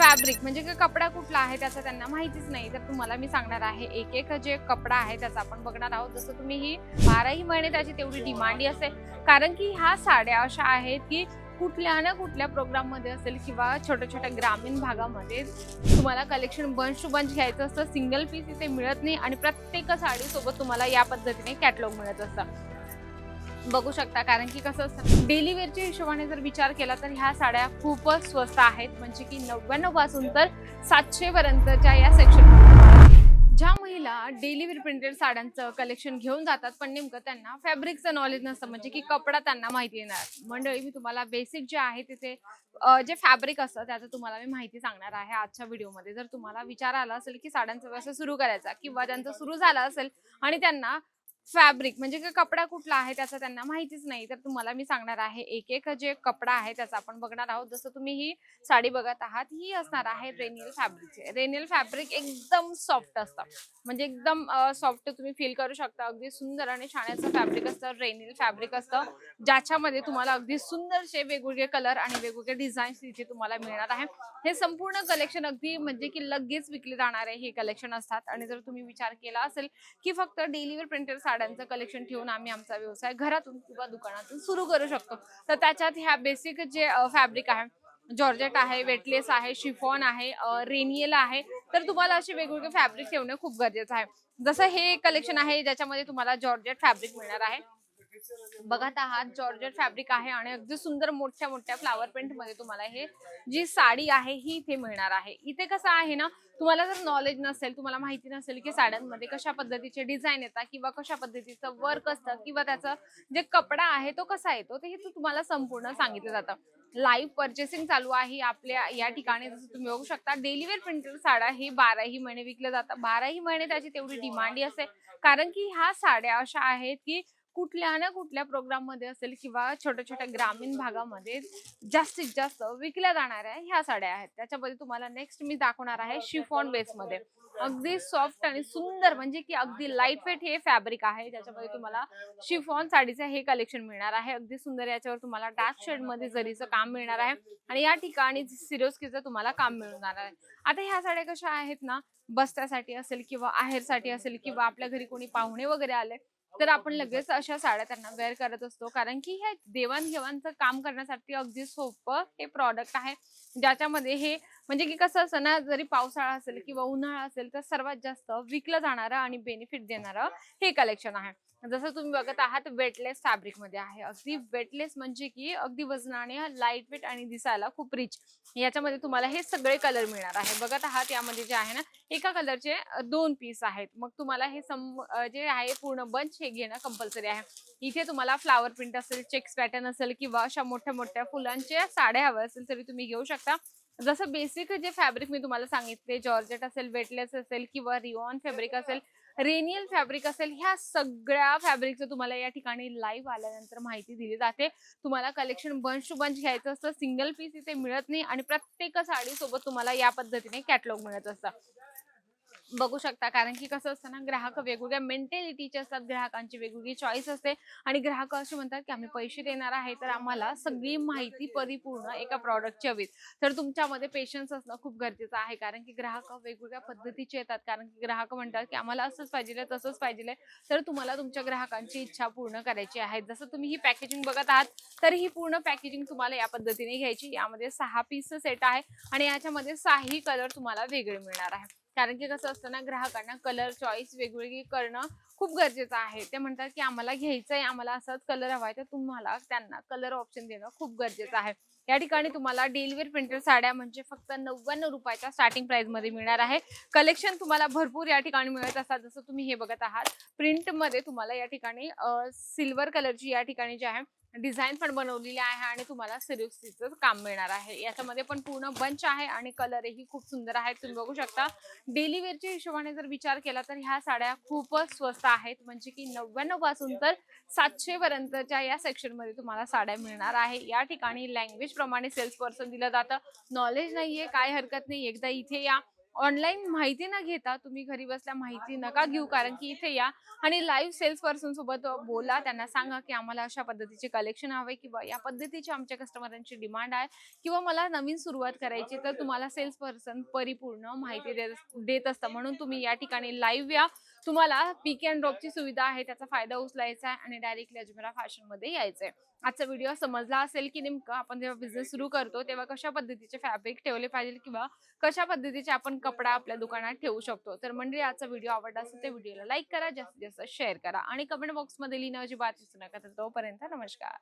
Fabric म्हणजे की कपडा कुठला आहे त्याचं त्यांना माहितीच नाही, तर तुम्हाला मी सांगणार आहे एक एक जे कपडा आहे त्याचा आपण बघणार आहोत। जसं तुम्ही ही 12ही महिने त्याची तेवढी डिमांडी असेल, कारण की ह्या साड्या अशा आहेत की कुठल्या ना कुठल्या प्रोग्राम मध्ये असेल किंवा छोट्या छोट्या ग्रामीण भागामध्ये तुम्हाला कलेक्शन बंच टू बंच घ्यायचं असतं, सिंगल पीस इथे मिळत नाही आणि प्रत्येक साडी सोबत तुम्हाला या पद्धतीने कॅटलॉग मिळत असतं। बघू शकता, कारण की कसं असतं डेली वेअरच्या हिशोबाने जर विचार केला तर ह्या साड्या खूपच स्वस्त आहेत, म्हणजे की 99 पासून तर 700 पर्यंतच्या या सेक्शन ज्या महिला डेली वेअर प्रिंटेड साड्यांचं कलेक्शन घेऊन जातात पण नेमकं त्यांना फॅब्रिकचं नॉलेज नसतं, म्हणजे की कपडा त्यांना माहिती येणार मंडळी। मी तुम्हाला बेसिक जे आहे तिथे जे फॅब्रिक असतं त्याचं तुम्हाला मी माहिती सांगणार आहे आजच्या व्हिडिओमध्ये। जर तुम्हाला विचार आला असेल की साड्यांचा व्यवसाय सुरू करायचा किंवा ज्यांचा सुरू झाला असेल आणि त्यांना फॅब्रिक म्हणजे की कपडा कुठला आहे त्याचं त्यांना माहितीच नाही, तर तुम्हाला मी सांगणार आहे एक एक जे कपडा आहे त्याचा आपण बघणार आहोत। जसं तुम्ही ही साडी बघत आहात, ही असणार आहे रेनियल फॅब्रिकचे। रेनियल फॅब्रिक एकदम सॉफ्ट असतं, म्हणजे एकदम सॉफ्ट तुम्ही फील करू शकता। अगदी सुंदर आणि छान फॅब्रिक असतं, रेनियल फॅब्रिक असतं, ज्याच्यामध्ये तुम्हाला अगदी सुंदरसे वेगवेगळे कलर आणि वेगवेगळे डिझाईन्स इथे तुम्हाला मिळणार आहे। हे संपूर्ण कलेक्शन अगदी म्हणजे की लगेच विकले जाणारे हे कलेक्शन असतात। आणि जर तुम्ही विचार केला असेल की फक्त डेली वेअर प्रिंटेड साड्यांचं कलेक्शन ठेवून आम्ही आमचा व्यवसाय घरातून किंवा दुकानातून सुरू करू शकतो, तर त्याच्यात ह्या बेसिक जे फॅब्रिक आहे, जॉर्जेट आहे, वेटलेस आहे, शिफॉन आहे, रेनियल आहे, तर तुम्हाला असे वेगवेगळे फॅब्रिक ठेवणे खूप गरजेचं आहे। जसं हे कलेक्शन आहे ज्याच्यामध्ये तुम्हाला जॉर्जेट फॅब्रिक मिळणार आहे। बघत आहात जॉर्जेट फॅब्रिक आहे आणि अगदी सुंदर मोठ्या मोठ्या फ्लावर प्रिंट मध्ये तुम्हाला हे जी साडी आहे ही इथे मिळणार आहे। इथे कसं आहे ना, तुम्हाला जर नॉलेज नसेल, तुम्हाला माहिती नसेल की साड्यांमध्ये कशा पद्धतीचे डिझाईन येतात किंवा कशा पद्धतीचं वर्क असतं किंवा त्याचा जे कपडा आहे तो कसा येतो, ते हे तुम्हाला संपूर्ण सांगितलं जातं। लाईव्ह परचेसिंग चालू आहे आपल्या या ठिकाणी। जसं तुम्ही बघू शकता डेली वेअर प्रिंटेड साड्या ही 12ही महिने विकल्या जातात। 12ही महिने त्याची तेवढी डिमांडी असते, कारण की ह्या साड्या अशा आहेत की कुठल्या ना कुठल्या प्रोग्राम मध्ये असेल किंवा छोट्या छोट्या ग्रामीण भागामध्ये जास्तीत जास्त विकल्या जाणाऱ्या ह्या साड्या आहेत। त्याच्यामध्ये तुम्हाला नेक्स्ट मी दाखवणार आहे शिफॉन बेस मध्ये, अगदी सॉफ्ट आणि सुंदर म्हणजे की अगदी लाईट वेट हे फॅब्रिक आहे, ज्याच्यामध्ये तुम्हाला शिफॉन साडीचं हे कलेक्शन मिळणार आहे। अगदी सुंदर, याच्यावर तुम्हाला डार्क शेड मध्ये जरीचं काम मिळणार आहे आणि या ठिकाणी सिरोस्कीचं तुम्हाला काम मिळणार आहे। आता ह्या साड्या कशा आहेत ना, बस्त्यासाठी असेल किंवा आहेरसाठी असेल किंवा आपल्या घरी कोणी पाहुणे वगैरे आले तर आपण लगेच अशा साड्या त्यांना वेअर करत असतो, कारण की हे देवाणघेवाणचं काम करण्यासाठी अगदी सोपं हे प्रॉडक्ट आहे, ज्याच्यामध्ये हे म्हणजे की कसं असतं ना, जरी पावसाळा असेल किंवा उन्हाळा असेल तर सर्वात जास्त विकलं जाणारं आणि बेनिफिट देणारं हे कलेक्शन आहे। जसं तुम्ही बघत आहात वेटलेस फॅब्रिक मध्ये आहे, अगदी वेटलेस म्हणजे की अगदी वजनाने लाईट वेट आणि दिसायला खूप रिच। याच्यामध्ये तुम्हाला हे सगळे कलर मिळणार आहे। बघत आहात यामध्ये जे आहे ना, एका कलरचे 2 पीस आहेत, मग तुम्हाला हे जे आहे पूर्ण बंच हे घेणं कंपल्सरी आहे। इथे तुम्हाला फ्लावर प्रिंट असेल, चेक्स पॅटर्न असेल किंवा अशा मोठ्या मोठ्या फुलांच्या साड्या हव्या असेल तरी तुम्ही घेऊ शकता। जसं बेसिक जे फॅब्रिक मी तुम्हाला सांगितले, जॉर्जेट असेल, वेटलेस असेल किंवा रिओन फॅब्रिक असेल, रेनियल फॅब्रिक असेल, ह्या सगळ्या फॅब्रिकचं तुम्हाला या ठिकाणी लाईव्ह आल्यानंतर माहिती दिली जाते। तुम्हाला कलेक्शन बंच टू बंच घ्यायचं असतं, सिंगल पीस इथे मिळत नाही आणि प्रत्येक साडी सोबत तुम्हाला या पद्धतीने कॅटलॉग मिळत असतं। बघू शकता, कारण की कसं असतं ना, ग्राहक वेगवेगळ्या मेंटॅलिटीचे असतात, ग्राहकांची वेगवेगळी चॉईस असते आणि ग्राहक असे म्हणतात की आम्ही पैसे देणार आहे तर आम्हाला सगळी माहिती परिपूर्ण एका प्रॉडक्टची हवी। तर तुमच्यामध्ये पेशन्स असणं खूप गरजेचं आहे, कारण की ग्राहक वेगवेगळ्या पद्धतीचे येतात, कारण की ग्राहक म्हणतात की आम्हाला असंच पाहिजे तसंच पाहिजे, तर तुम्हाला तुमच्या ग्राहकांची इच्छा पूर्ण करायची आहे। जसं तुम्ही ही पॅकेजिंग बघत आहात, तर ही पूर्ण पॅकेजिंग तुम्हाला या पद्धतीने घ्यायची। यामध्ये 6 पीस सेट आहे आणि याच्यामध्ये 6ही कलर तुम्हाला वेगळे मिळणार आहे, कारण की कसं असतं ना, ग्राहकांना कलर चॉईस वेगवेगळी करणं खूप गरजेचं आहे। ते म्हणतात की आम्हाला घ्यायचंय, आम्हाला असाच कलर हवाय, तर तुम्हाला त्यांना कलर ऑप्शन देणं खूप गरजेचं आहे। या ठिकाणी तुम्हाला डेली वेअर प्रिंटेड साड्या म्हणजे फक्त 99 रुपयाच्या स्टार्टिंग प्राइस मध्ये मिळणार आहे। कलेक्शन तुम्हाला भरपूर या ठिकाणी मिळत असतात। जसं तुम्ही हे बघत आहात, प्रिंट मध्ये तुम्हाला या ठिकाणी सिल्वर कलरची या ठिकाणी जी आहे डिझाईन पण बनवलेली आहे आणि तुम्हाला सिरोस्कीचं काम मिळणार आहे। याच्यामध्ये पण पूर्ण बंच आहे आणि कलरही खूप सुंदर आहेत, तुम्ही बघू शकता। डेली वेअरच्या हिशोबाने जर विचार केला तर ह्या साड्या खूपच स्वस्त आहेत, म्हणजे की 99 पासून तर 700 पर्यंतच्या या सेक्शन मध्ये तुम्हाला साड्या मिळणार आहे। या ठिकाणी लँग्वेज प्रमाणे सेल्स पर्सन दिलं जातं। नॉलेज नाहीये काय हरकत नाही, एकदा इथे या, ऑनलाईन माहिती न घेता तुम्ही घरी बसल्या माहिती नका घेऊ, कारण की इथे या आणि लाईव्ह सेल्स पर्सन सोबत बोला. त्यांना सांगा की आम्हाला अशा पद्धतीचे कलेक्शन हवे किंवा या पद्धतीची आमच्या कस्टमरांची डिमांड आहे किंवा मला नवीन सुरुवात करायची, तर तुम्हाला सेल्स पर्सन परिपूर्ण माहिती देत असतं. म्हणून तुम्ही या ठिकाणी लाईव्ह या. तुम्हाला पिक अँड ड्रॉपची सुविधा आहे, त्याचा फायदा उचलायचा आहे आणि डायरेक्टली अजमेरा फॅशनमध्ये यायचंय. आजचा व्हिडिओ समजला असेल की नेमकं आपण जेव्हा बिझनेस सुरू करतो तेव्हा कशा पद्धतीचे फॅब्रिक ठेवले पाहिजे किंवा कशा पद्धतीचे आपण कपडा आपल्या दुकानात ठेवू शकतो. तर मंडळी, आजचा व्हिडिओ आवडला असेल तर व्हिडिओला लाईक करा, जास्तीत जास्त शेअर करा आणि कमेंट बॉक्समध्ये लिहिणं अजिबात विसरू नका. तर तोपर्यंत नमस्कार.